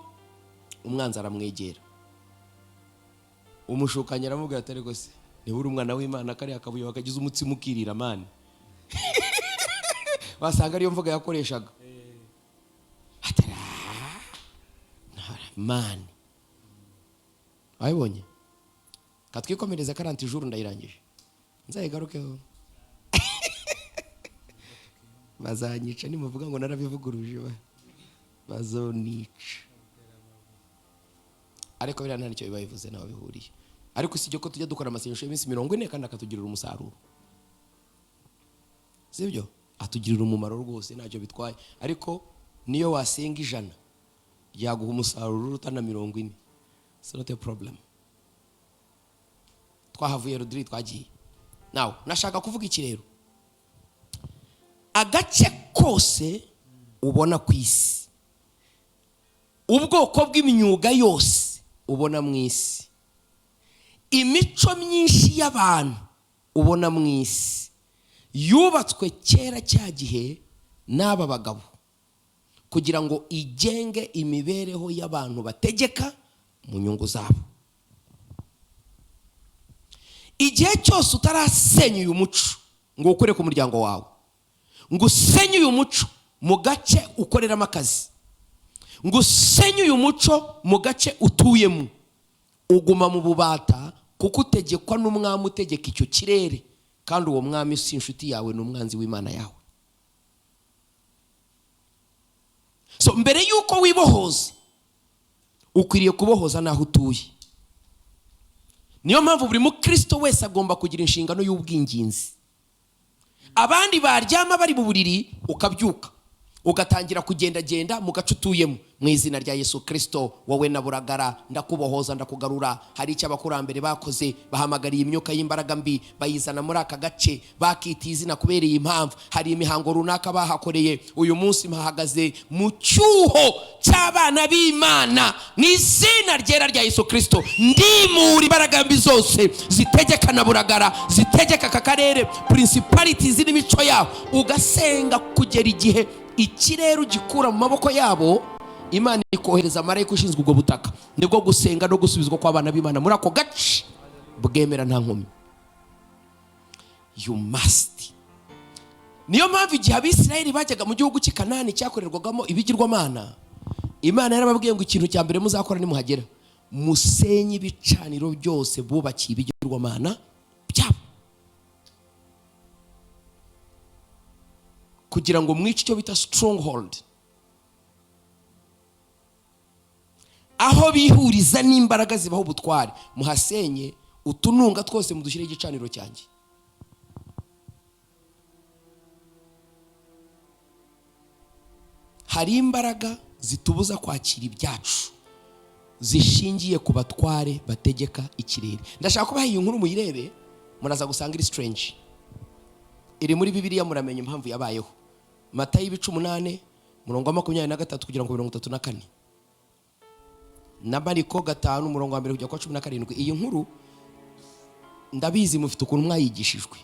umwanzi aramwegera. Umushukanye aramubwira ati ariko se niba uri umwana w'Imana kari akabuye wakagize umutsima ukirira mani. Wasanga ariyo mvuga yakoreshaga. Atara mani. Ayibonye. Katwikomereza 40 jours ndayirangije. Nzayigarukeho. Bazanyica nimuvuga ngo narabivuguruje bazonica. Ariko bira nta nicyo bibayivuze nawe bihuriye. Ariko sijyo ko tujya dukora amasengesho y'iminsi 40 kandi akatugirira umusaruro. Sibyo? Atugirira umumaro rwose ntacyo bitwaye. Ariko niyo wasenga 100 yaguha umusaruro utana 40. It's not a problem. Twahavuye Rodri twagiye. Now nashaka kuvuga iki rero? Agace kose ubona ku isi, ubwoko bw'imyuga yose ubona mu isi, imico myinshi y'abantu ubona mu isi yubatswe kera cya gihe n'aba bagabo kugira ngo igenge imibereho y'abantu bategeka mu nyungu zabo. Igihe cyose utarasenya uyu muco ngo ukore ku muryango wawe, ngo usenye uyu muco mu gace ukoreramo akazi, ngo usenye uyu muco mu gace utuyemo, uguma mu bubata kuko utegekwa n'umwami utegeka icyo kirere, kandi uwo mwami si inshuti yawe n'umwanzi w'Imana yawe. So mbere yuko wibohoza ukwiriye kubohoza naho utuye. Niyo mpamvu buri mukristo wese agomba kugira inshingano y'ubwinginzi. Abandi baryama bari mu buriri ukabyuka ugatangira kugenda mu gace utuyemo. Mu izina rya Yesu Kristo wowe naburagara ndakubohoza ndakugarura. Hari icyo abakurambere bakoze, bahamagariye imyuka y'imbaraga mbi bayizana muri aka gace, bakita izina kubera iyi mpamvu. Hari imihango runaka bahakoreye. Uyu munsi mpahagaze mu cyuho cy'abana b'Imana mu izina ryera rya Yesu Kristo. Ndimura imbaraga mbi zose zitegeka naburagara, zitegeka aka karere, principalities n'imico yabo, ugasenga kugera igihe ikirere ugikura mu maboko yabo. Imana ikohereza marayika ushinzwe ubwo butaka. Nibwo gusenga no gusubizwa kw'abana b'Imana muri ako gace bwemera nta nkomyi. You must. Niyo mpamvu igihe Abisirayeli bajyaga mu gihugu cy'i Kanani cyakorerwagamo ibigirwamana, Imana yarababwiye ngo ikintu cya mbere muzakora nimuhagera musenye ibicaniro byose bubakiye ibigirwamana byabo, kugira ngo mwice icyo bita stronghold, aho bihuriza n'imbaraga zibaho ubutware. Muhasenye utununga twose mudushyire igicaniro cyanjye. Hari imbaraga zitubuza kwakira ibyacu zishingiye ku batware bategeka ikirere. Ndashaka kubaha iyi nkuru muyirebe, muraza gusanga iri strange. Iri muri Bibiliya, muramenya impamvu yabayeho. Matayo 8 murongo wa 23 kugera ku 34 na Mariko 5 murongo wa 1 kugera ku 17. Iyi nkuru ndabizi mufite ukuntu mwayigishijwe.